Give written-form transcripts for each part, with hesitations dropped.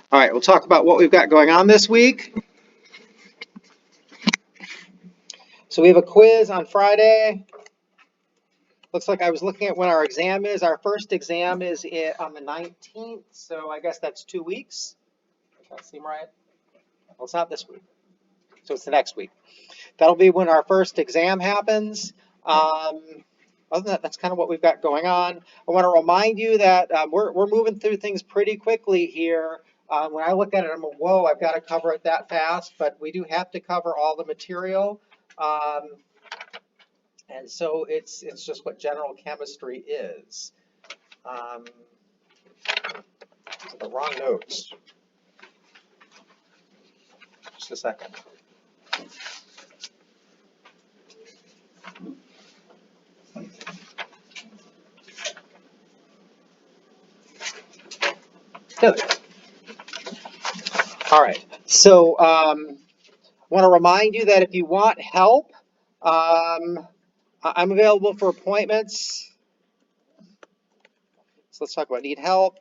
All right, we'll talk about what we've got going on this week. So we have a quiz on Friday. Looks like I was looking at when our exam is. Our first exam is on the 19th, so I guess that's 2 weeks. Does that seem right? Well, it's not this week, so it's the next week. That'll be when our first exam happens. Other than that, that's kind of what we've got going on. I want to remind you that we're moving through things pretty quickly here. When I look at it, I'm like, whoa, I've got to cover it that fast, but we do have to cover all the material. And so it's just what general chemistry is. The wrong notes. Just a second. Good. All right. So I want to remind you that if you want help, I'm available for appointments. So let's talk about need help.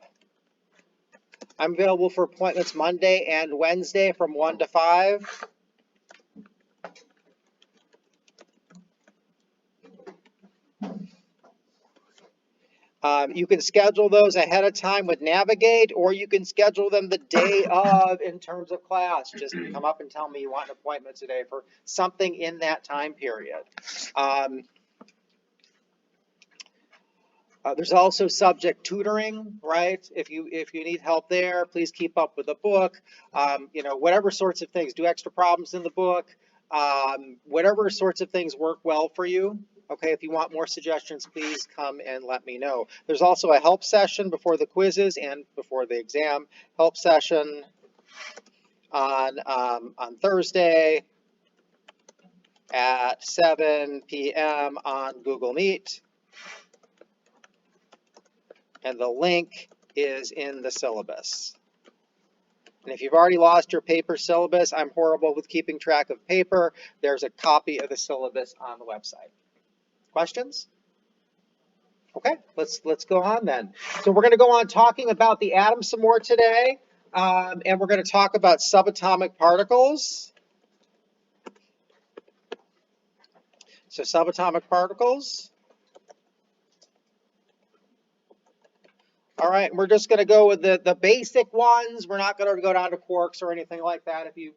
I'm available for appointments Monday and Wednesday from 1 to 5. You can schedule those ahead of time with Navigate, or you can schedule them the day of in terms of class. Just come up and tell me you want an appointment today for something in that time period. There's also subject tutoring, right? If you need help there, please keep up with the book. Whatever sorts of things. Do extra problems in the book. Whatever sorts of things work well for you. Okay, if you want more suggestions, please come and let me know. There's also a help session before the quizzes and before the exam. Help session on Thursday at 7 p.m. on Google Meet. And the link is in the syllabus. And if you've already lost your paper syllabus, I'm horrible with keeping track of paper. There's a copy of the syllabus on the website. Questions? Okay, let's go on then. So we're going to go on talking about the atom some more today, and we're going to talk about subatomic particles. So subatomic particles. All right, we're just going to go with the basic ones. We're not going to go down to quarks or anything like that. If you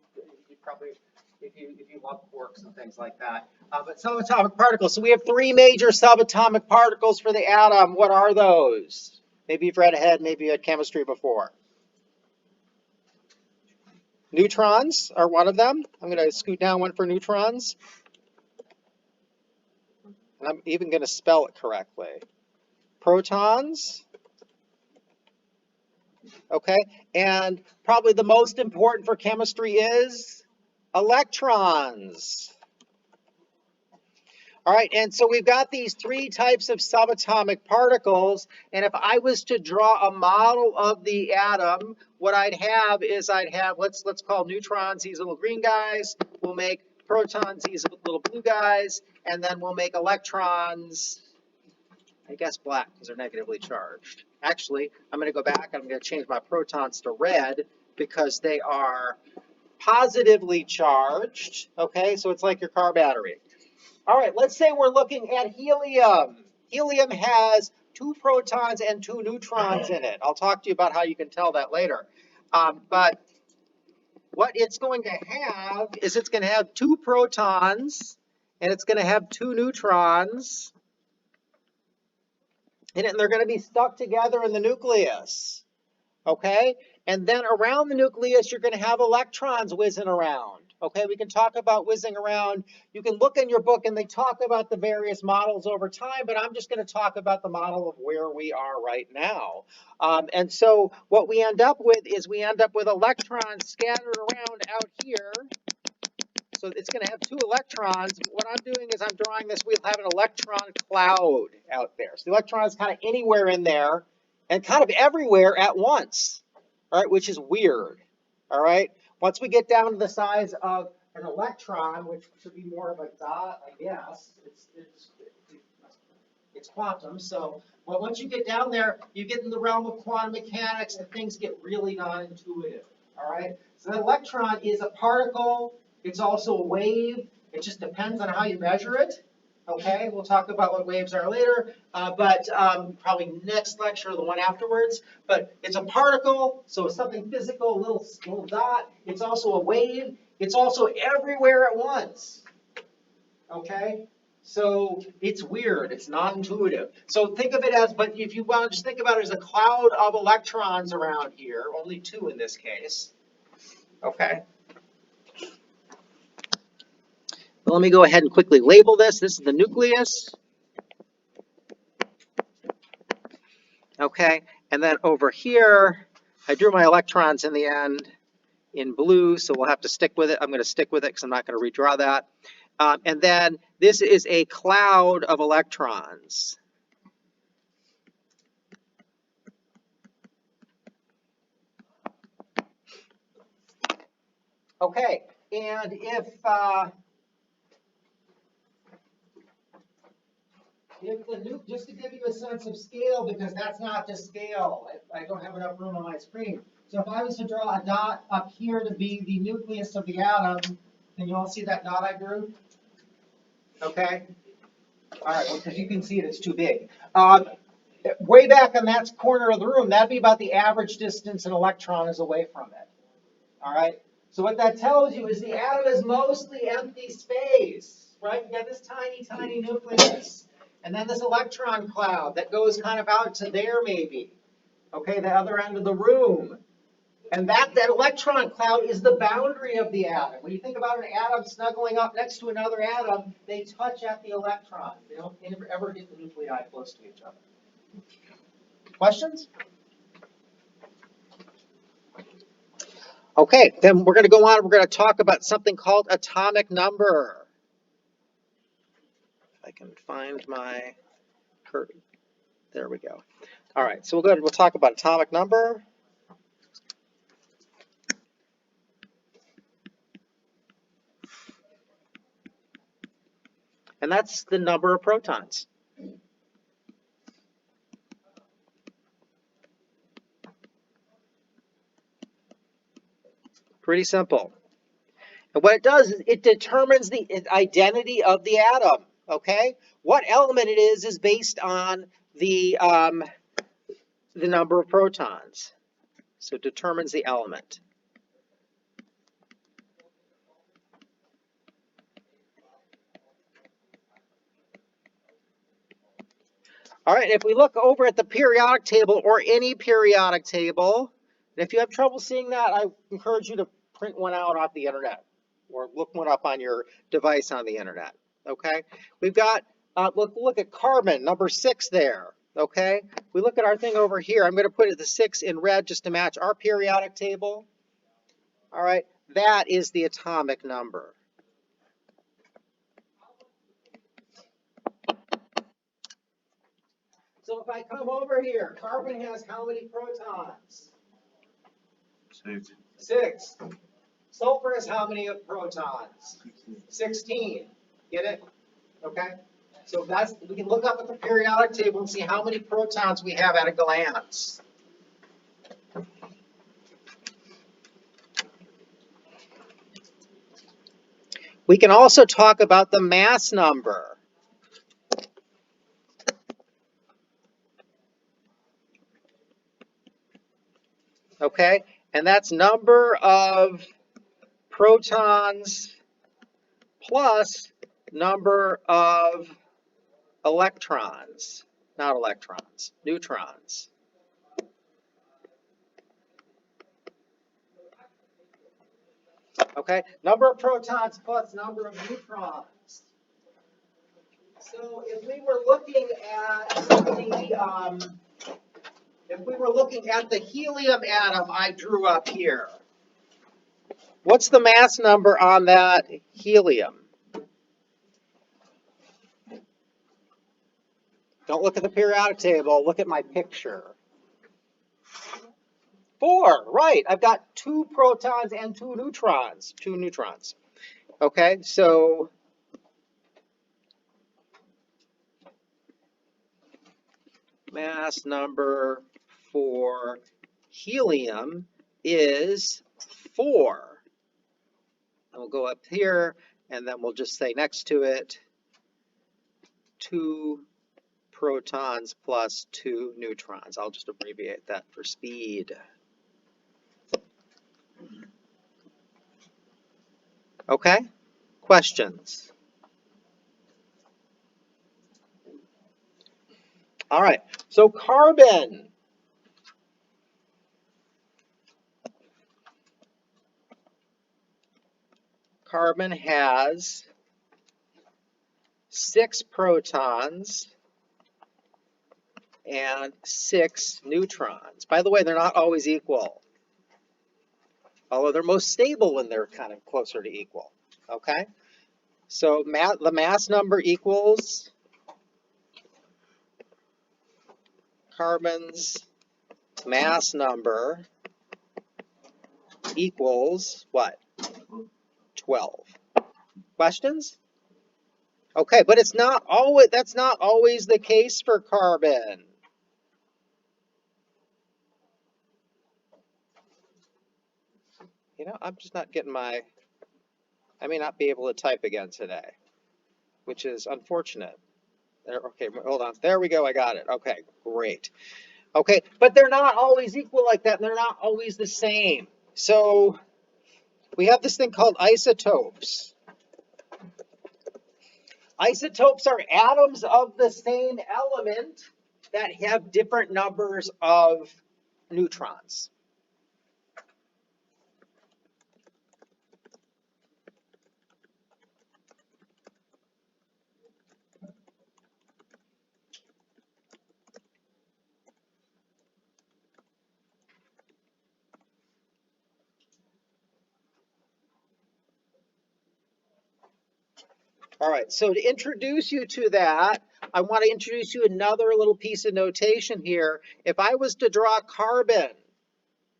love quarks and things like that. But subatomic particles. So we have 3 major subatomic particles for the atom. What are those? Maybe you've read ahead. Maybe you had chemistry before. Neutrons are one of them. I'm going to scoot down one for neutrons. And I'm even going to spell it correctly. Protons. Okay, and probably the most important for chemistry is electrons. All right, and so we've got these 3 types of subatomic particles, and if I was to draw a model of the atom, what I'd have is let's call neutrons these little green guys, we'll make protons these little blue guys, and then we'll make electrons, I guess black because they're negatively charged. Actually, I'm going to go back. I'm going to change my protons to red because they are positively charged. Okay, so it's like your car battery. All right, let's say we're looking at helium. Helium has 2 protons and 2 neutrons in it. I'll talk to you about how you can tell that later. But what it's going to have is it's going to have 2 protons and it's going to have 2 neutrons. And they're going to be stuck together in the nucleus, okay? And then around the nucleus, you're going to have electrons whizzing around, okay? We can talk about whizzing around. You can look in your book, and they talk about the various models over time, but I'm just going to talk about the model of where we are right now. And so what we end up with is we end up with electrons scattered around out here. So it's going to have 2 electrons. What I'm doing is I'm drawing this. We'll have an electron cloud out there. So the electron is kind of anywhere in there and kind of everywhere at once, all right, which is weird, all right? Once we get down to the size of an electron, which should be more of a dot, I guess, It's quantum. So, but once you get down there, you get in the realm of quantum mechanics and things get really non-intuitive. All right. So an electron is a particle. It's also a wave. It just depends on how you measure it. Okay, we'll talk about what waves are later, but probably next lecture or the one afterwards. But it's a particle, so it's something physical, a little dot. It's also a wave. It's also everywhere at once. Okay, so it's weird. It's non-intuitive. So think of it as, but if you want to just think about it as a cloud of electrons around here, only 2 in this case. Okay. Well, let me go ahead and quickly label this. This is the nucleus. Okay, and then over here, I drew my electrons in the end in blue, so we'll have to stick with it. I'm going to stick with it because I'm not going to redraw that. And then this is a cloud of electrons. Okay, and if the nuke, just to give you a sense of scale, because that's not the scale, I don't have enough room on my screen. So if I was to draw a dot up here to be the nucleus of the atom, can you all see that dot I drew? Okay. All right, well, because you can see it, it's too big. Way back in that corner of the room, that'd be about the average distance an electron is away from it. All right. So what that tells you is the atom is mostly empty space, right? You got this tiny, tiny nucleus. And then this electron cloud that goes kind of out to there maybe. Okay, the other end of the room. And that electron cloud is the boundary of the atom. When you think about an atom snuggling up next to another atom, they touch at the electron. They don't ever get the nuclei close to each other. Questions? Okay, then we're going to go on. We're going to talk about something called atomic number. If I can find my curtain. There we go. All right, so we'll talk about atomic number. And that's the number of protons. Pretty simple. And what it does is it determines the identity of the atom. Okay, what element it is based on the number of protons. So it determines the element. All right, if we look over at the periodic table or any periodic table, and if you have trouble seeing that, I encourage you to print one out off the internet or look one up on your device on the internet. Okay, we've got, look at carbon, number 6 there. Okay, we look at our thing over here. I'm going to put the 6 in red just to match our periodic table. All right, that is the atomic number. So if I come over here, carbon has how many protons? 6. 6. Sulfur has how many protons? 16. Get it? Okay. So we can look up at the periodic table and see how many protons we have at a glance. We can also talk about the mass number. Okay, and that's number of protons plus number of electrons, not electrons, neutrons. Okay, number of protons plus number of neutrons. So if we were looking at the helium atom I drew up here, what's the mass number on that helium? Don't look at the periodic table, look at my picture. 4, right. I've got 2 protons and 2 neutrons. 2 neutrons. Okay, so mass number for helium is 4. And we'll go up here, and then we'll just say next to it, 2 protons plus 2 neutrons. I'll just abbreviate that for speed. Okay, questions? All right, so carbon. Carbon has 6 protons and 6 neutrons. By the way, they're not always equal, although they're most stable when they're kind of closer to equal. Okay, so the mass number equals carbon's mass number equals what? 12. Questions? Okay, but it's not always, that's not always the case for carbon. You know, I'm just not getting I may not be able to type again today, which is unfortunate. There, okay, hold on. There we go. I got it. Okay, great. Okay, but they're not always equal like that, and they're not always the same. So we have this thing called isotopes. Isotopes are atoms of the same element that have different numbers of neutrons. All right, so to introduce you to that, I want to introduce you another little piece of notation here. If I was to draw carbon,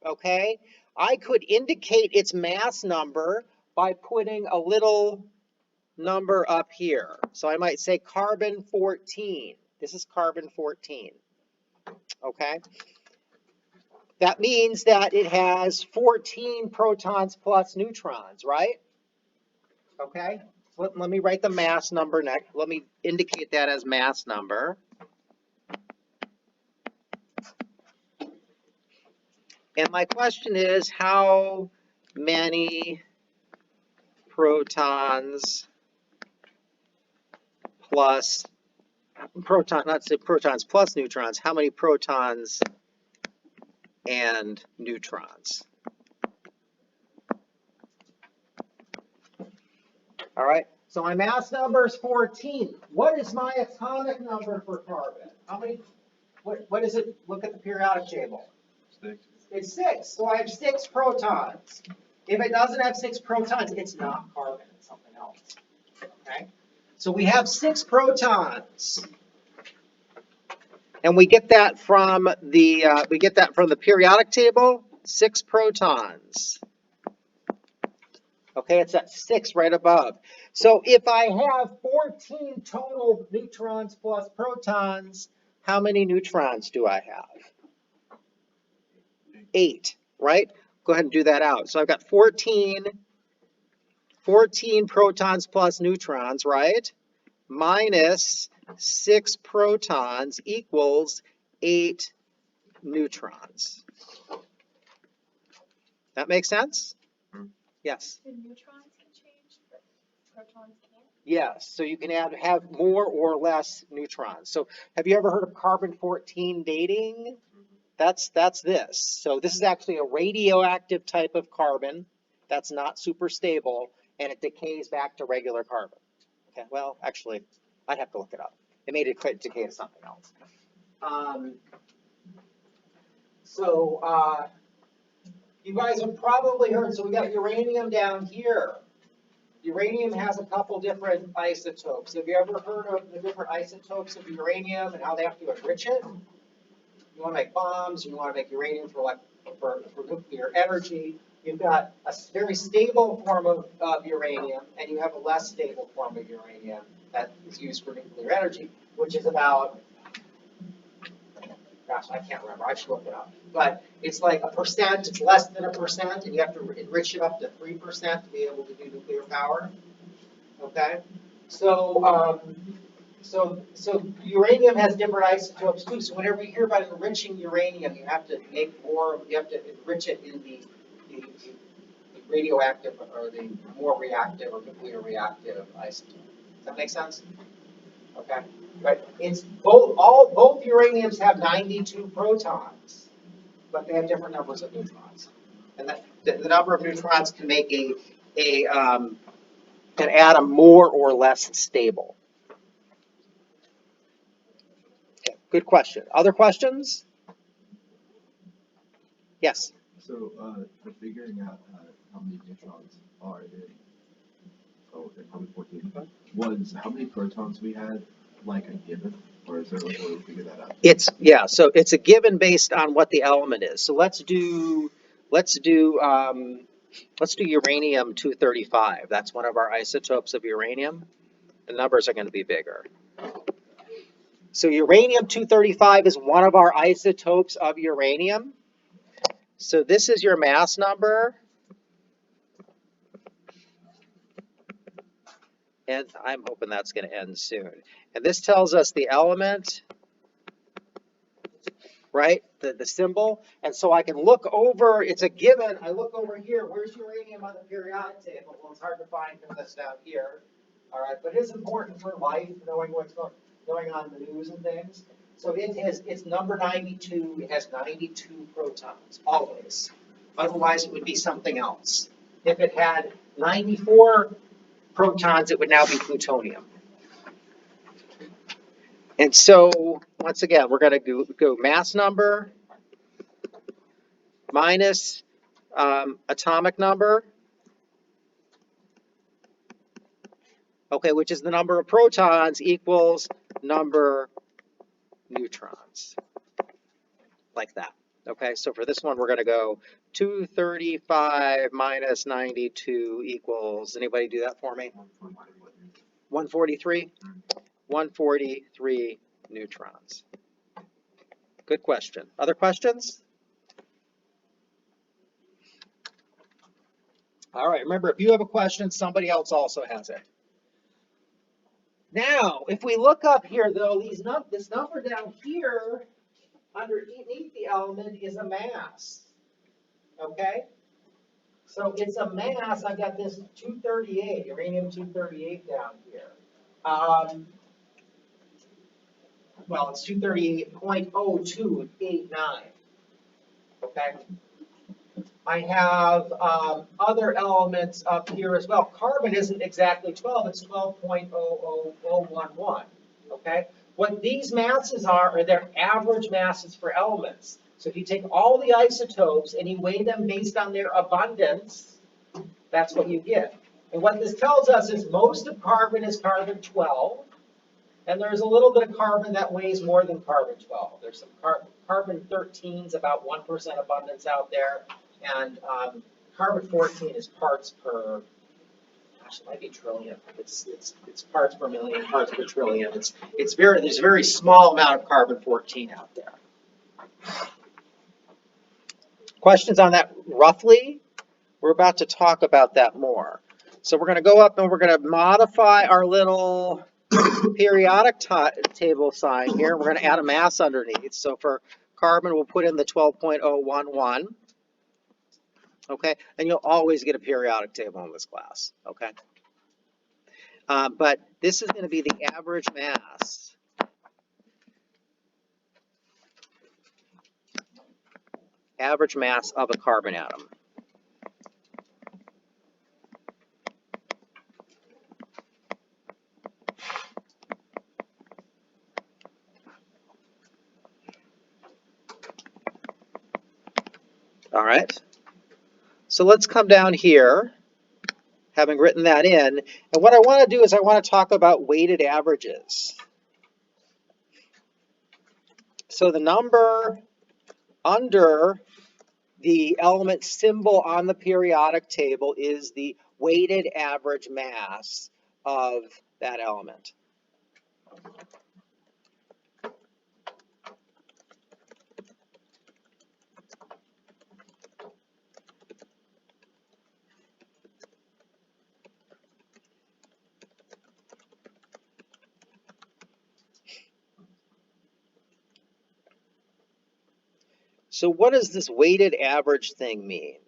okay, I could indicate its mass number by putting a little number up here. So I might say carbon 14. This is carbon 14, okay? That means that it has 14 protons plus neutrons, right? Okay, let me write the mass number next. Let me indicate that as mass number. And my question is, how many protons plus not say protons plus neutrons, how many protons and neutrons? All right, so my mass number is 14. What is my atomic number for carbon? How many, what is it? Look at the periodic table. 6. It's 6, so I have 6 protons. If it doesn't have 6 protons, it's not carbon, it's something else. Okay, so we have 6 protons. And we get that from the periodic table, 6 protons. Okay, it's at 6 right above. So if I have 14 total neutrons plus protons, how many neutrons do I have? 8, right? Go ahead and do that out. So I've got 14 protons plus neutrons, right? Minus 6 protons equals 8 neutrons. That makes sense? Yes. The neutrons can change, but protons can't? Yes, so you can have more or less neutrons. So have you ever heard of carbon-14 dating? That's this. So this is actually a radioactive type of carbon that's not super stable, and it decays back to regular carbon. Okay, well, actually, I'd have to look it up. It may decay to something else. You guys have probably heard, so we got uranium down here. Uranium has a couple different isotopes. Have you ever heard of the different isotopes of uranium and how they have to enrich it? You want to make bombs, you want to make uranium for nuclear energy. You've got a very stable form of uranium, and you have a less stable form of uranium that is used for nuclear energy, which is about gosh, I can't remember, I should look it up. But it's like 1%, it's less than 1%, and you have to enrich it up to 3% to be able to do nuclear power. Okay? So, so uranium has different isotopes too. So whenever you hear about enriching uranium, you have to make more, you have to enrich it in the radioactive or the more reactive or nuclear reactive isotope. Does that make sense? Okay. But it's both uraniums have 92 protons, but they have different numbers of neutrons. And that the number of neutrons can make an atom more or less stable. Okay, good question. Other questions? Yes. So, for figuring out how many neutrons are in carbon 14, was how many protons we had like a given, or is there a way to figure that out? So it's a given based on what the element is. So let's do uranium 235. That's one of our isotopes of uranium. The numbers are going to be bigger. So uranium 235 is one of our isotopes of uranium. So this is your mass number. And I'm hoping that's going to end soon. And this tells us the element, right? The symbol. And so I can look over, it's a given. I look over here, where's uranium on the periodic table? Well, it's hard to find because that's down here. All right, but it is important for life, knowing what's going on in the news and things. So it's number 92. It has 92 protons, always. Otherwise, it would be something else. If it had 94 protons, it would now be plutonium. And so, once again, we're going to go mass number minus atomic number, okay, which is the number of protons equals number neutrons, like that. Okay, so for this one, we're going to go 235 minus 92 equals, anybody do that for me? 143? 143 neutrons. Good question. Other questions? All right, remember, if you have a question, somebody else also has it. Now, if we look up here, though, this number down here underneath the element is a mass. Okay? So it's a mass. I've got this 238, uranium 238 down here. Well, it's 238.0289. Okay? I have other elements up here as well. Carbon isn't exactly 12, it's 12.00011, okay? What these masses are their average masses for elements. So if you take all the isotopes and you weigh them based on their abundance, that's what you get. And what this tells us is most of carbon is carbon 12, and there's a little bit of carbon that weighs more than carbon 12. There's some carbon 13's about 1% abundance out there. And carbon 14 is parts per, gosh, it might be trillion. It's parts per million, parts per trillion. There's a very small amount of carbon 14 out there. Questions on that roughly? We're about to talk about that more. So we're going to go up and we're going to modify our little periodic table sign here. We're going to add a mass underneath. So for carbon, we'll put in the 12.011. Okay, and you'll always get a periodic table in this class, okay? But this is going to be the average mass. Average mass of a carbon atom. All right. So let's come down here, having written that in. And what I want to do is I want to talk about weighted averages. So the number under the element symbol on the periodic table is the weighted average mass of that element. So what does this weighted average thing mean?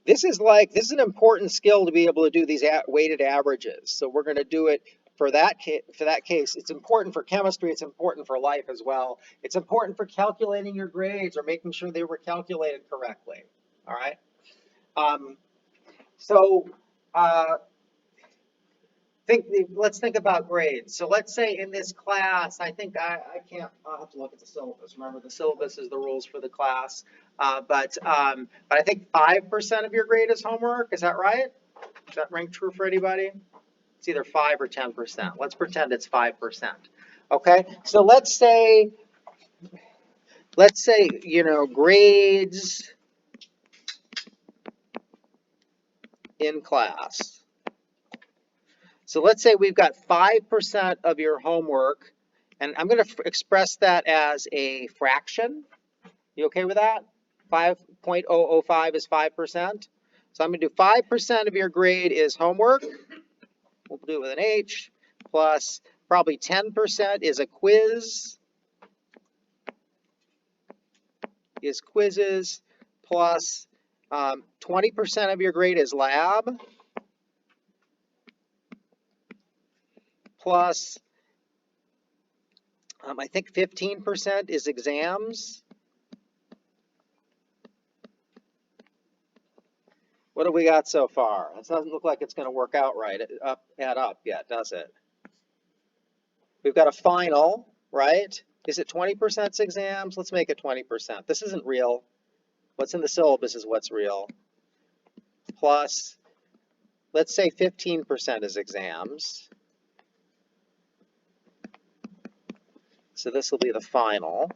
This is an important skill to be able to do these weighted averages. So we're going to do it for that case. It's important for chemistry. It's important for life as well. It's important for calculating your grades or making sure they were calculated correctly. All right. Let's think about grades. So let's say in this class, I think I can't. I'll have to look at the syllabus. Remember, the syllabus is the rules for the class. But I think 5% of your grade is homework. Is that right? Does that ring true for anybody? It's either 5 or 10%. Let's pretend it's 5%. Okay. So let's say grades in class. So let's say we've got 5% of your homework, and I'm going to express that as a fraction. You okay with that? 5.005 is 5%. So I'm going to do 5% of your grade is homework. We'll do it with an H, plus probably 10% is a quiz. Is quizzes, plus 20% of your grade is lab. Plus, I think 15% is exams. What have we got so far? It doesn't look like it's going to work out right, add up yet, does it? We've got a final, right? Is it 20% exams? Let's make it 20%. This isn't real. What's in the syllabus is what's real. Plus, let's say 15% is exams. So this will be the final.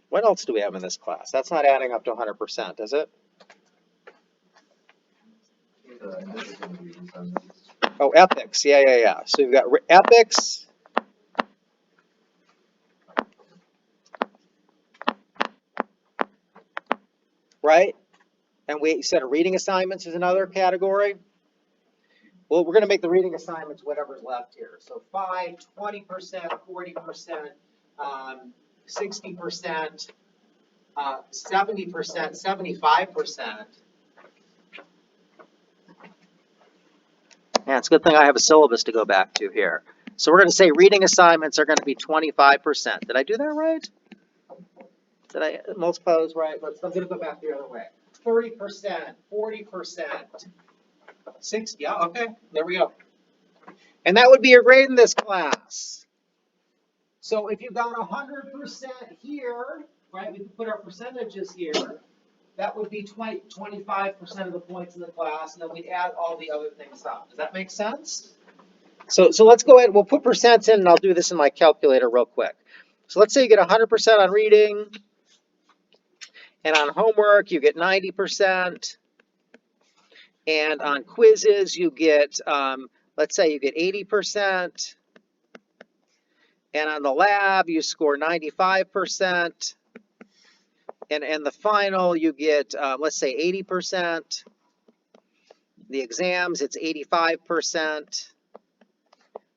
What else do we have in this class? That's not adding up to 100%, is it? Oh, epics. Yeah. So you've got epics. Right? And we said reading assignments is another category. Well, we're going to make the reading assignments whatever's left here. So 5, 20%, 40%, 60%, 70%, 75%. Yeah, it's a good thing I have a syllabus to go back to here. So we're going to say reading assignments are going to be 25%. Did I do that right? Did I multiply those right? I'm going to go back the other way. 30%, 40%. 60, yeah, okay, there we go. And that would be your grade in this class. So if you got 100% here, right, we can put our percentages here, that would be 25% of the points in the class, and then we'd add all the other things up. Does that make sense? So let's go ahead, we'll put percents in, and I'll do this in my calculator real quick. So let's say you get 100% on reading, and on homework you get 90%. And on quizzes, you get, let's say you get 80%. And on the lab, you score 95%. And the final, you get, let's say 80%. The exams, it's 85%.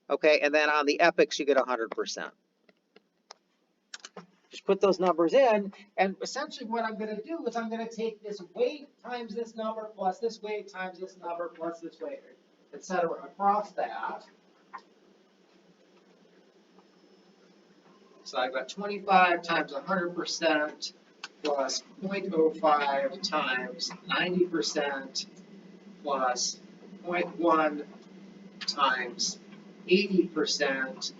Okay, and then on the epics, you get 100%. Just put those numbers in, and essentially what I'm going to do is I'm going to take this weight times this number plus this weight times this number plus this weight, etc. across that. So I've got 25 times 100% plus 0.05 times 90% plus 0.1 times 80%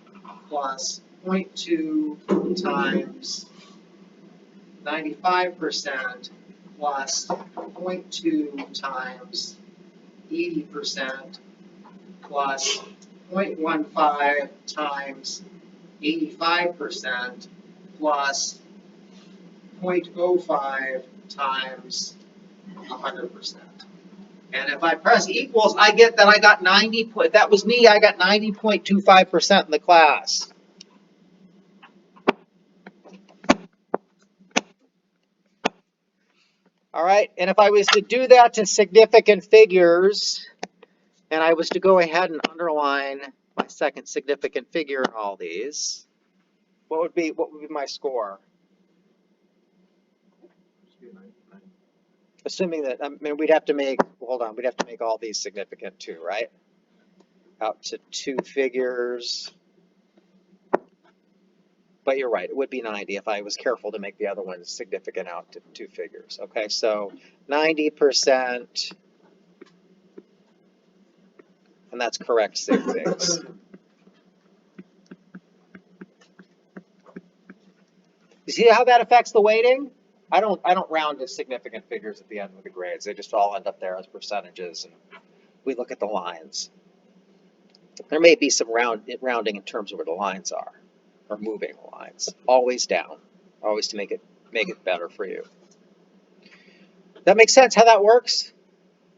plus 0.2 times 95% plus 0.2 times 80% plus 0.15 times 85% plus 0.05 times 100%. And if I press equals, I get that I got 90, if that was me, I got 90.25% in the class. All right, and if I was to do that to significant figures, and I was to go ahead and underline my second significant figure in all these, What would be my score? Assuming that, I mean, we'd have to make, hold on, we'd have to make all these significant too, right? Out to 2 figures. But you're right, it would be 90 if I was careful to make the other ones significant out to 2 figures. Okay, so 90%, and that's correct sig figs. You see how that affects the weighting? I don't round to significant figures at the end of the grades. They just all end up there as percentages, and we look at the lines. There may be some rounding in terms of where the lines are, or moving the lines. Always down, always to make it better for you. That makes sense how that works?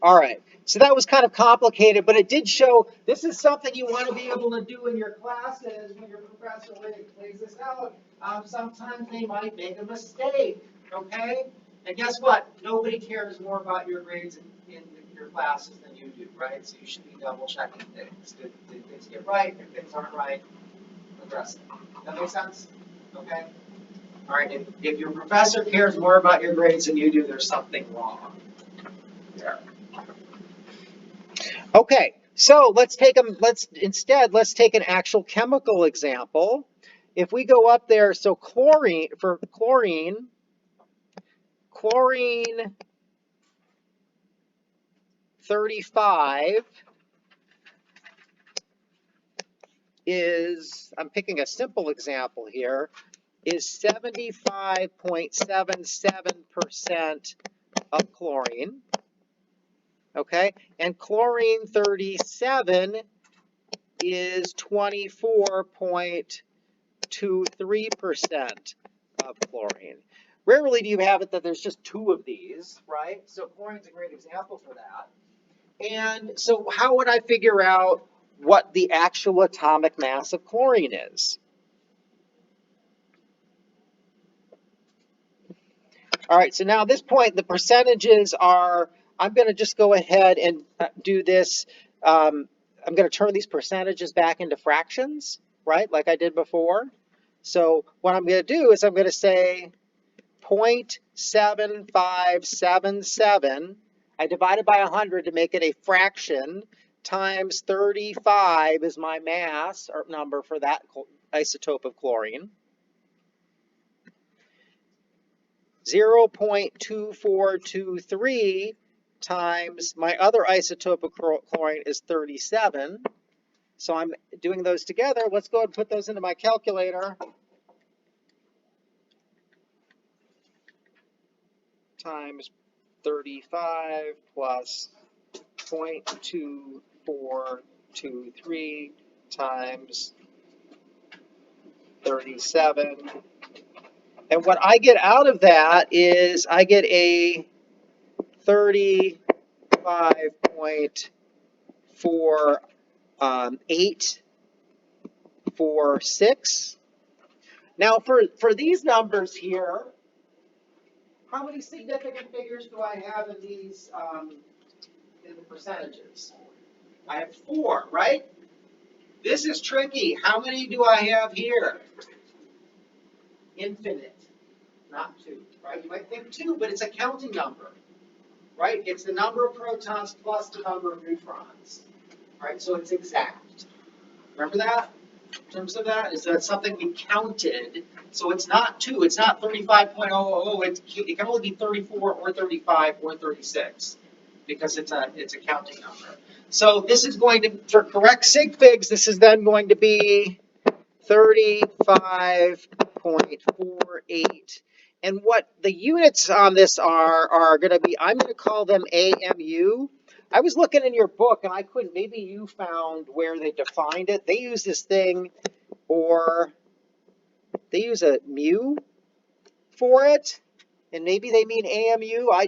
All right. So that was kind of complicated, but it did show this is something you want to be able to do in your classes when your professor lays this out. Sometimes they might make a mistake, okay? And guess what? Nobody cares more about your grades in your classes than you do, right? So you should be double checking things. Did things get right? If things aren't right, address it. That make sense? Okay? All right. If your professor cares more about your grades than you do, there's something wrong there. Okay, so let's take an actual chemical example. If we go up there, so chlorine 35 is, I'm picking a simple example here, is 75.77% of chlorine. Okay, and chlorine 37 is 24.23% of chlorine. Rarely do you have it that there's just 2 of these, right? So chlorine's a great example for that. And so how would I figure out what the actual atomic mass of chlorine is? All right, so now at this point, the percentages are, I'm going to just go ahead and do this. I'm going to turn these percentages back into fractions, right, like I did before. So what I'm going to do is I'm going to say 0.7577. I divided by 100 to make it a fraction, times 35 is my mass or number for that isotope of chlorine. 0.2423 times my other isotope of chlorine is 37. So I'm doing those together. Let's go ahead and put those into my calculator. Times 35 plus 0.2423 times 37. And what I get out of that is I get a 35.4846. Now for these numbers here, how many significant figures do I have in these in the percentages? I have 4, right? This is tricky. How many do I have here? Infinite, not 2, right? You might think 2, but it's a counting number, right? It's the number of protons plus the number of neutrons, right? So it's exact. Remember that? In terms of that, is that something we counted? So it's not 2, it's not 35.000, it can only be 34 or 35 or 36 because it's a counting number. So this is going to, for correct sig figs, this is then going to be 35.48. And what the units on this are going to be, I'm going to call them AMU. I was looking in your book and I couldn't, maybe you found where they defined it. They use this thing, or they use a mu for it, and maybe they mean AMU. I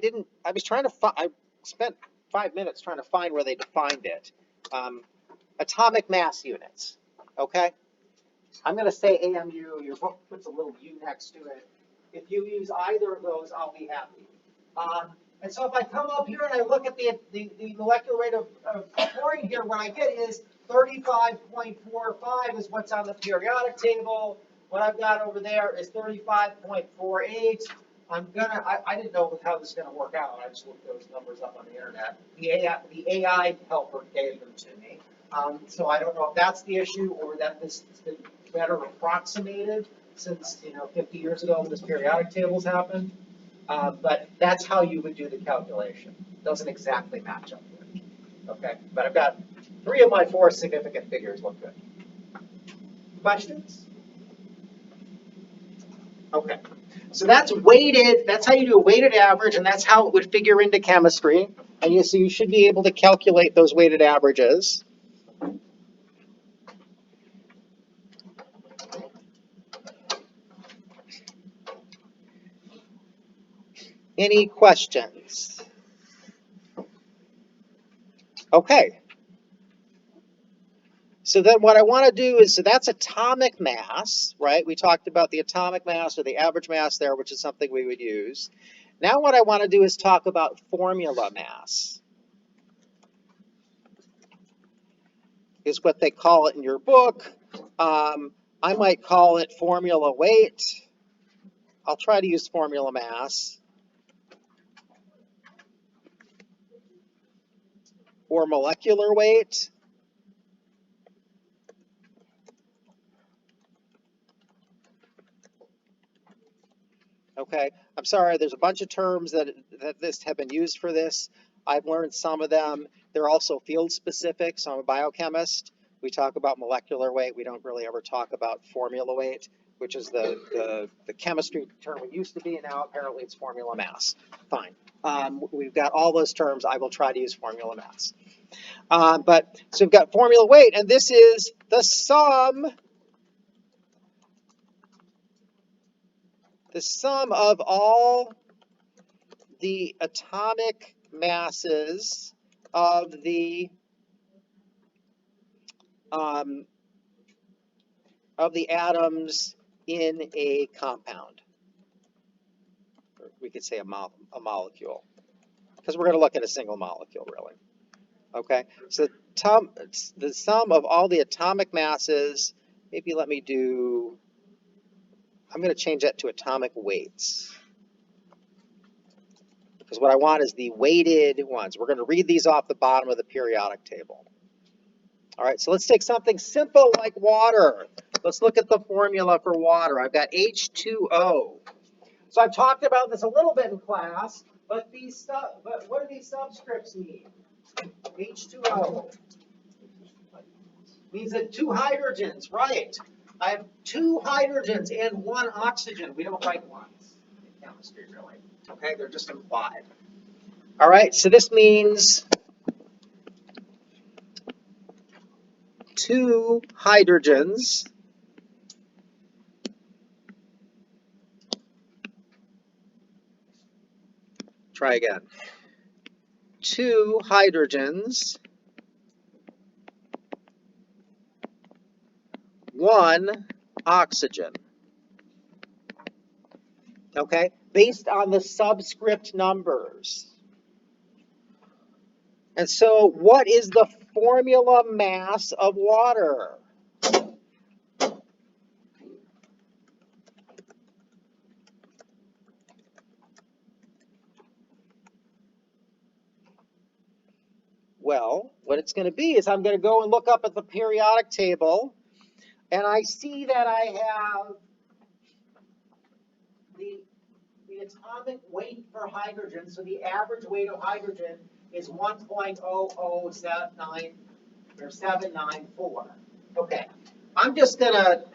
was trying to find, I spent 5 minutes trying to find where they defined it. Atomic mass units, okay? I'm going to say AMU. Your book puts a little U next to it. If you use either of those, I'll be happy. And so if I come up here and I look at the molecular weight of chlorine here, what I get is 35.45 is what's on the periodic table. what I've got over there is 35.48. I didn't know how this is gonna work out. I just looked those numbers up on the internet. The AI helper gave them to me. So I don't know if that's the issue or that this has been better approximated since, 50 years ago when this periodic tables happened. But that's how you would do the calculation. Doesn't exactly match up here. Okay, but I've got 3 of my 4 significant figures look good. Questions? Okay, so that's weighted, that's how you do a weighted average, and that's how it would figure into chemistry. And so you should be able to calculate those weighted averages. Any questions? Okay. So then what I want to do is, so that's atomic mass, right? We talked about the atomic mass or the average mass there, which is something we would use. Now what I want to do is talk about formula mass. Is what they call it in your book. I might call it formula weight. I'll try to use formula mass. Or molecular weight. Okay, I'm sorry, there's a bunch of terms that this have been used for this. I've learned some of them. They're also field specific, so I'm a biochemist. We talk about molecular weight. We don't really ever talk about formula weight, which is the chemistry term it used to be, and now apparently it's formula mass. Fine. We've got all those terms. I will try to use formula mass. So we've got formula weight, and this is the sum of all the atomic masses of the atoms in a compound. Or we could say a molecule, because we're going to look at a single molecule, really. Okay, so the sum of all the atomic masses, maybe let me do, I'm going to change that to atomic weights. Because what I want is the weighted ones. We're going to read these off the bottom of the periodic table. All right, so let's take something simple like water. Let's look at the formula for water. I've got H2O. So I've talked about this a little bit in class, but what do these subscripts mean? H2O means that 2 hydrogens, right? I have 2 hydrogens and 1 oxygen. We don't write ones in chemistry, really. Okay, they're just implied. All right, so this means 2 hydrogens try again. 2 hydrogens, 1 oxygen. Okay, based on the subscript numbers. And so what is the formula mass of water? Well, what it's going to be is I'm going to go and look up at the periodic table, and I see that I have the atomic weight for hydrogen. So the average weight of hydrogen is 1.00794. Okay, I'm just going to,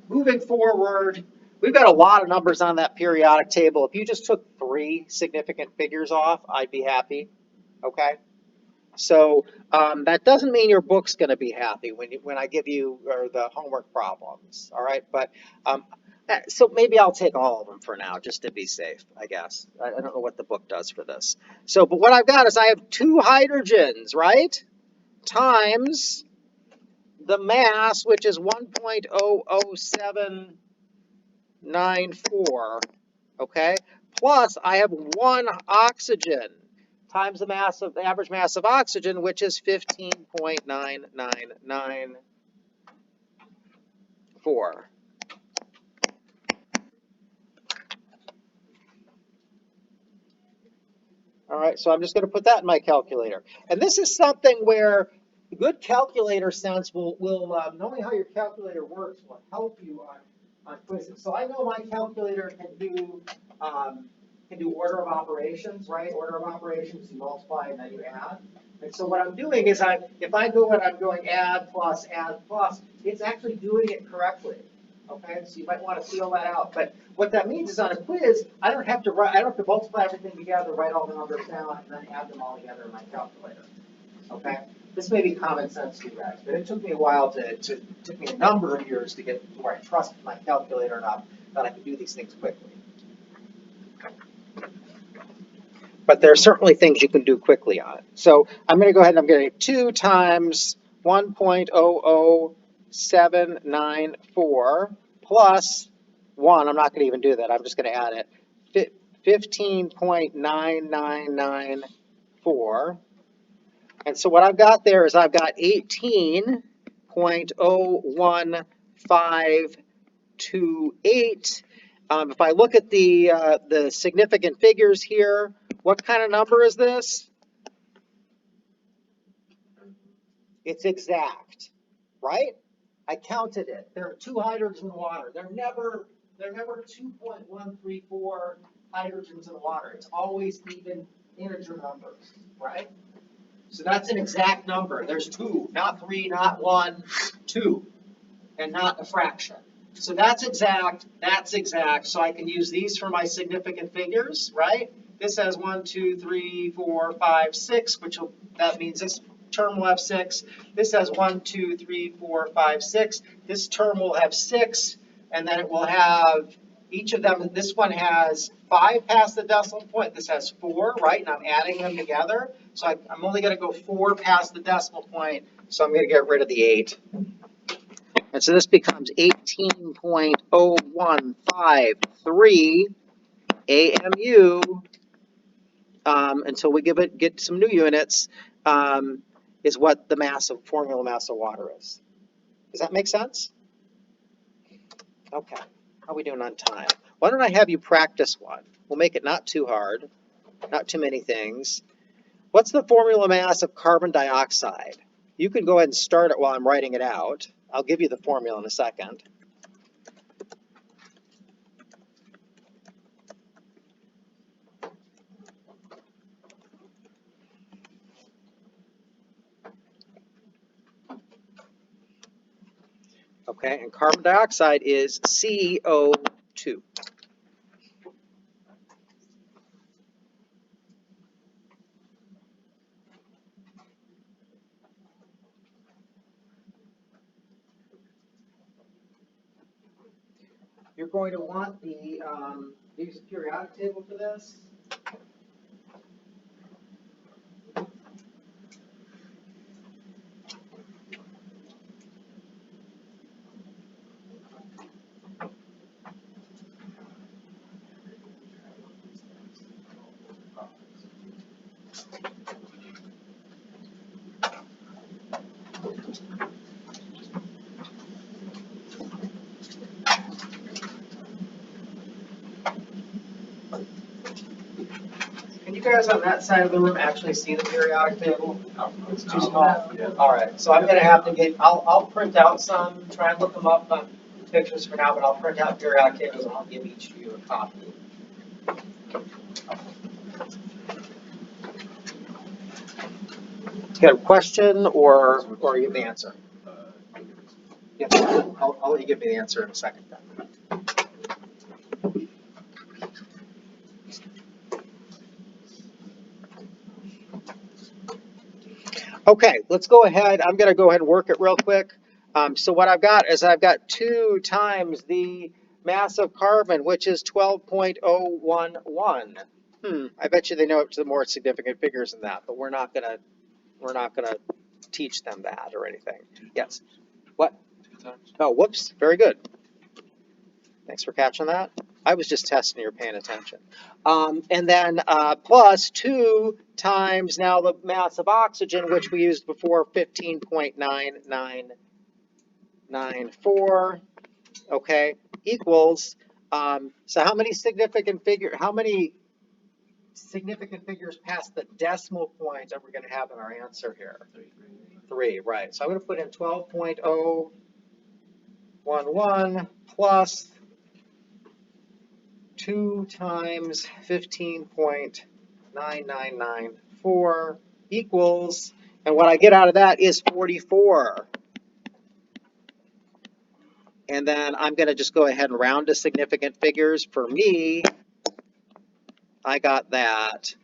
moving forward, we've got a lot of numbers on that periodic table. If you just took 3 significant figures off, I'd be happy. Okay. So that doesn't mean your book's going to be happy when I give you the homework problems, all right? But so maybe I'll take all of them for now, just to be safe, I guess. I don't know what the book does for this. So, but what I've got is I have 2 hydrogens, right? Times the mass, which is 1.00794, okay? Plus I have 1 oxygen times the average mass of oxygen, which is 15.9994. right, so I'm just going to put that in my calculator. And this is something where good calculator sense will knowing how your calculator works will help you on quizzes. So I know my calculator can do order of operations, right? Order of operations, you multiply and then you add. And so what I'm doing is if I go and I'm going add plus, it's actually doing it correctly. Okay, so you might want to feel that out. But what that means is on a quiz, I don't have to multiply everything together, write all the numbers down, and then add them all together in my calculator. Okay? This may be common sense to you guys, but it took me a while it took me a number of years to get to where I trusted my calculator enough that I could do these things quickly. But there are certainly things you can do quickly on it. So I'm going to go ahead and I'm going to 2 times 1.00794 plus 1. I'm not going to even do that. I'm just going to add it. 15.9994. And so what I've got there is I've got 18.01528. If I look at the significant figures here, what kind of number is this? It's exact, right? I counted it. There are 2 hydrogens in the water. They're never 2.134 hydrogens in the water. It's always even integer numbers, right? So that's an exact number. There's 2, not 3, not 1, 2, and not a fraction. So that's exact, so I can use these for my significant figures, right? This has 1, 2, 3, 4, 5, 6, that means this term will have 6. This has 1, 2, 3, 4, 5, 6. This term will have 6, and then it will have each of them. This one has 5 past the decimal point. This has 4, right? And I'm adding them together. So I'm only going to go 4 past the decimal point, so I'm going to get rid of the 8. And so this becomes 18.0153 AMU until we get some new units, is what the formula mass of water is. Does that make sense? Okay, how are we doing on time? Why don't I have you practice one? We'll make it not too hard, not too many things. What's the formula mass of carbon dioxide? You can go ahead and start it while I'm writing it out. I'll give you the formula in a second. Okay, and carbon dioxide is CO2. You're going to want use a periodic table for this. Can you guys on that side of the room actually see the periodic table? It's too small. Yeah. All right, so I'm going to have to I'll print out some, try and look them up on pictures for now, but I'll print out periodic tables and I'll give each of you a copy. You got a question or you have the answer? Yeah, I'll let you give me the answer in a second then. Okay, let's go ahead. I'm going to go ahead and work it real quick. So what I've got is I've got 2 times the mass of carbon, which is 12.011. I bet you they know the more significant figures than that, but we're not gonna teach them that or anything. Yes. What? 2 times. Oh, whoops. Very good. Thanks for catching that. I was just testing you're paying attention. And then plus 2 times now the mass of oxygen, which we used before, 15.9994. Okay, equals. So how many significant figures past the decimal point that we're going to have in our answer here? 3, right. So I'm going to put in 12.011 plus 2 times 15.9994 equals, and what I get out of that is 44. And then I'm going to just go ahead and round to significant figures. For me, I got that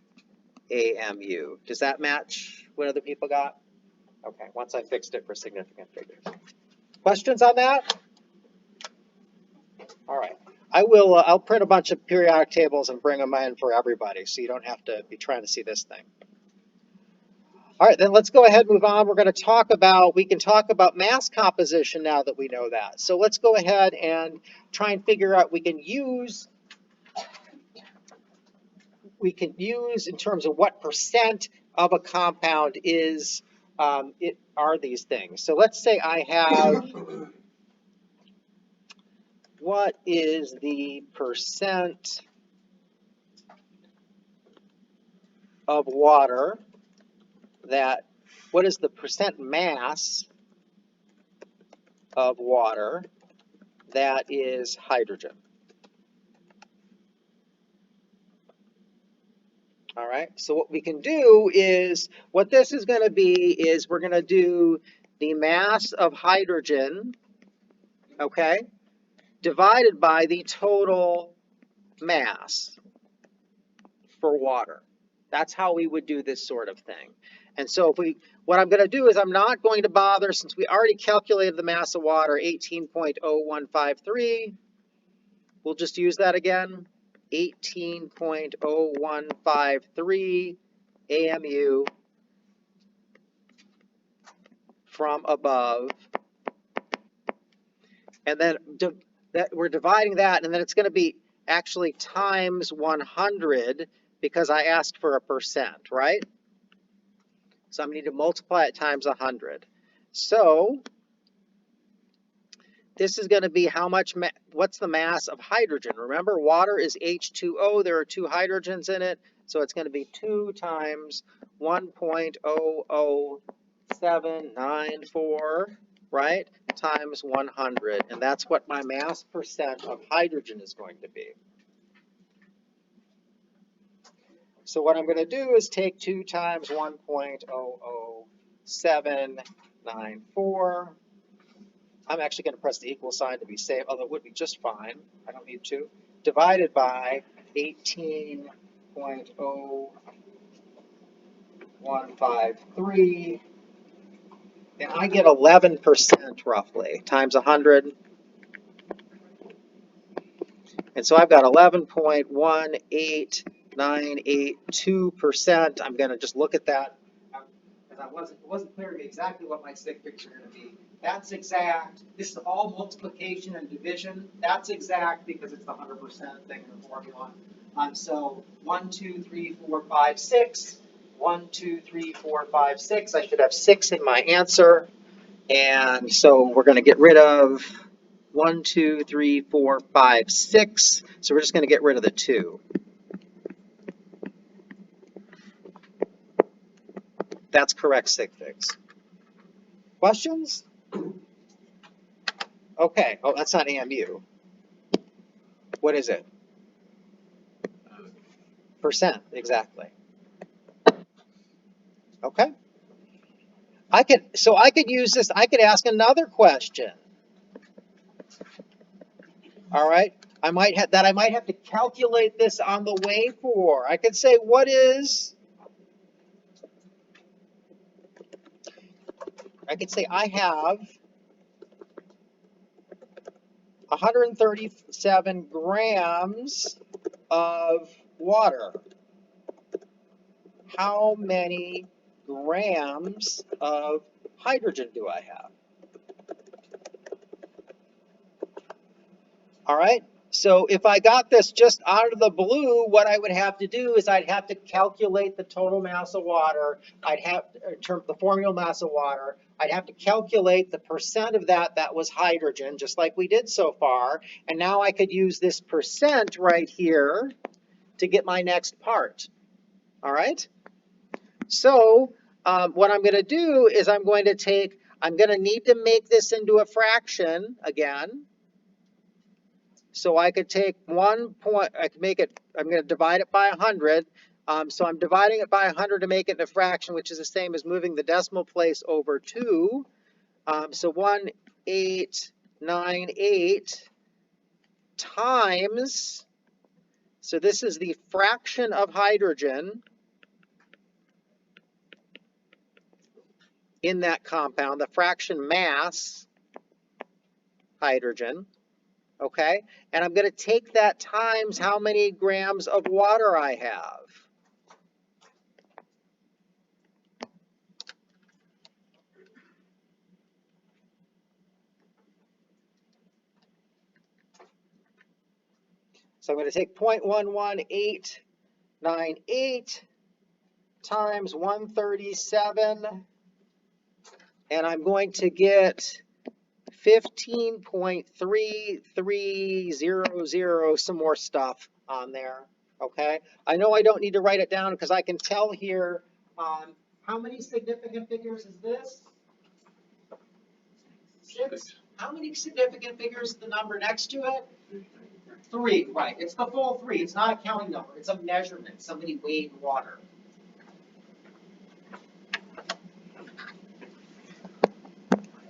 AMU. Does that match what other people got? Okay, once I fixed it for significant figures. Questions on that? All right. I'll print a bunch of periodic tables and bring them in for everybody, so you don't have to be trying to see this thing. All right, then let's go ahead and move on. We can talk about mass composition now that we know that. So let's go ahead and try and figure out, we can use in terms of what percent of a compound are these things. So let's say I have, what is the percent of water what is the percent mass of water that is hydrogen? All right, so what we can do is, what this is going to be is we're going to do the mass of hydrogen, okay, divided by the total mass for water. That's how we would do this sort of thing. And so what I'm going to do is I'm not going to bother, since we already calculated the mass of water, 18.0153. We'll just use that again, 18.0153 AMU from above. And then we're dividing that, and then it's going to be actually times 100 because I asked for a percent, right? So I'm going to need to multiply it times 100. So this is going to be how much, what's the mass of hydrogen? Remember, water is H2O. There are 2 hydrogens in it. So it's going to be 2 times 1.00794, right, times 100. And that's what my mass percent of hydrogen is going to be. So what I'm going to do is take 2 times 1.00794. I'm actually going to press the equal sign to be safe, although it would be just fine. I don't need to. Divided by 18.0153. And I get 11% roughly times 100. And so I've got 11.1892%. I'm going to just look at that because it wasn't clear to me exactly what my sig figs are going to be. That's exact. This is all multiplication and division. That's exact because it's the 100% thing in the formula. So 1, 2, 3, 4, 5, 6. 1, 2, 3, 4, 5, 6. I should have 6 in my answer. And so we're going to get rid of 1, 2, 3, 4, 5, 6. So we're just going to get rid of the 2. That's correct sig figs. Questions? Okay. Oh, that's not AMU. What is it? Percent, exactly. Okay. I could use this. I could ask another question. All right. I might have to calculate this on the way for. I could say, I have 137 grams of water. How many grams of hydrogen do I have? All right. So if I got this just out of the blue, what I would have to do is I'd have to calculate the total mass of water. In terms of the formula mass of water, I'd have to calculate the percent of that was hydrogen, just like we did so far. And now I could use this percent right here to get my next part. All right. So what I'm going to do is I'm going to need to make this into a fraction again. So I could take 1 point, I could make it, I'm going to divide it by 100. So I'm dividing it by 100 to make it into a fraction, which is the same as moving the decimal place over 2. So 1898 times, so this is the fraction of hydrogen in that compound, the fraction mass hydrogen, okay? And I'm going to take that times how many grams of water I have. So I'm going to take 0.11898 times 137, and I'm going to get 15.3300, some more stuff on there, okay? I know I don't need to write it down because I can tell here, how many significant figures is this? 6. How many significant figures is the number next to it? 3, right. It's the full 3. It's not a counting number. It's a measurement. Somebody weighed water.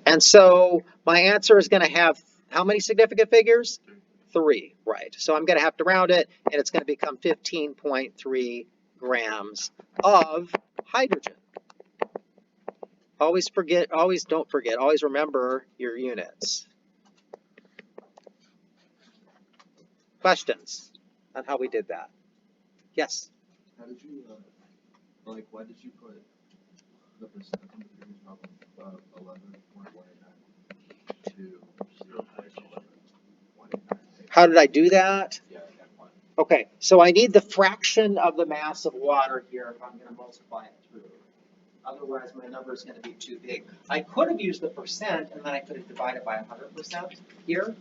And so my answer is going to have how many significant figures? 3, right. So I'm going to have to round it, and it's going to become 15.3 grams of hydrogen. Always don't forget, always remember your units. Questions on how we did that? Yes? How did you, like, why did you put the percent on the previous problem of 11.189 to 0.11.189? How did I do that? Yeah, that one. Okay, so I need the fraction of the mass of water here if I'm going to multiply it through. Otherwise, my number is going to be too big. I could have used the percent, and then I could have divided by 100% here.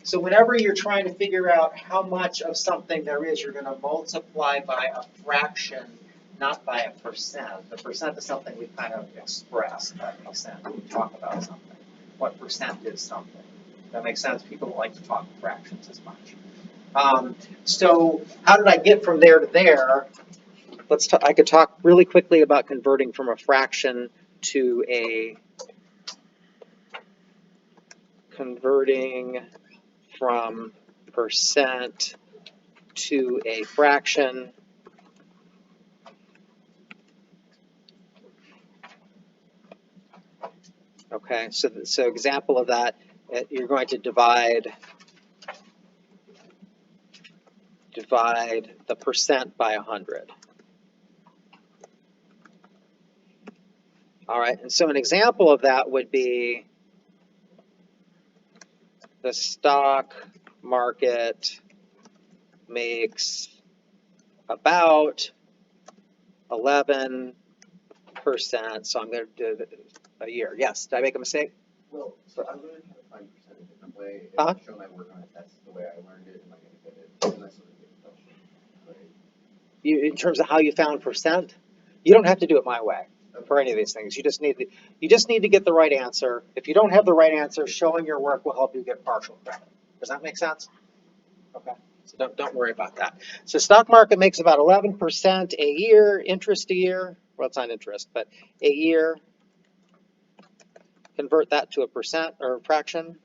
So whenever you're trying to figure out how much of something there is, you're going to multiply by a fraction, not by a percent. The percent is something we kind of express, that percent. We talk about something. What percent is something? That makes sense? People don't like to talk fractions as much. So how did I get from there to there? I could talk really quickly about converting from a fraction to a converting from percent to a fraction. Okay, so example of that, you're going to divide the percent by 100. All right, and so an example of that would be the stock market makes about 11%, so I'm going to do a year. Yes, did I make a mistake? Well, so I'm learning how to find percent a different way. If Uh-huh. I show my work on a test the way I learned it, am I going to get it? And that's sort of the question. Right? In terms of how you found percent, you don't have to do it my way for any of these things. You just need to get the right answer. If you don't have the right answer, showing your work will help you get partial credit. Does that make sense? Okay. So don't worry about that. So stock market makes about 11% a year, interest a year. Well, it's not interest, but a year. Convert that to a percent or a fraction.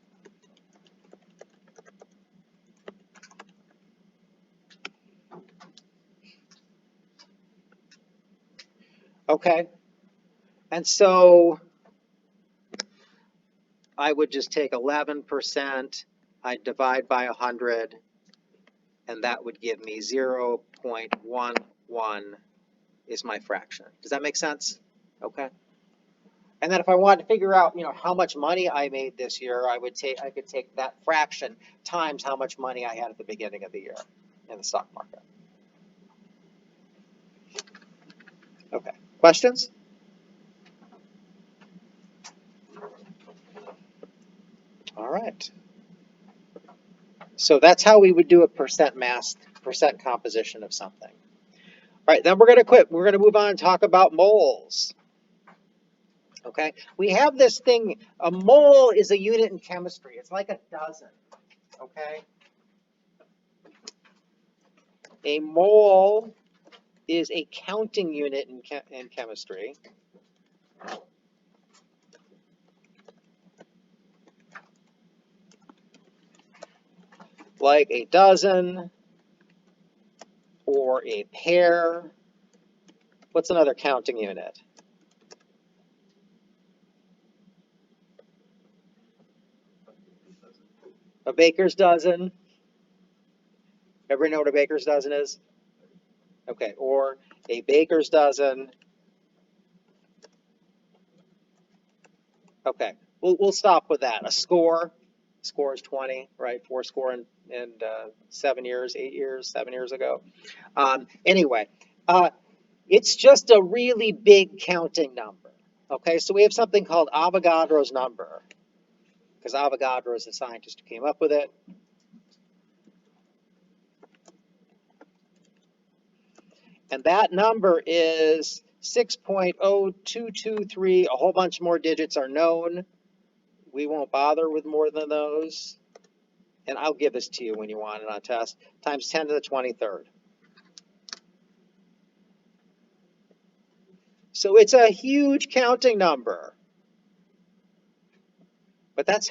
Okay. And so I would just take 11%, I'd divide by 100, and that would give me 0.11 is my fraction. Does that make sense? Okay. And then if I wanted to figure out, how much money I made this year, I could take that fraction times how much money I had at the beginning of the year in the stock market. Okay. Questions? All right. So that's how we would do a percent composition of something. right, then we're going to quit. We're going to move on and talk about moles. Okay, we have this thing, a mole is a unit in chemistry. It's like a dozen, okay? A mole is a counting unit in chemistry. Like a dozen or a pair. What's another counting unit? A baker's dozen. Everybody know what a baker's dozen is? Okay, or a baker's dozen. Okay, we'll stop with that. A score. Score is 20, right? 4 score and 7 years, 8 years, 7 years ago. Anyway, it's just a really big counting number. Okay, so we have something called Avogadro's number, because Avogadro is the scientist who came up with it. And that number is 6.0223. A whole bunch more digits are known. We won't bother with more than those. And I'll give this to you when you want it on test. Times 10 to the 23rd. So it's a huge counting number. But that's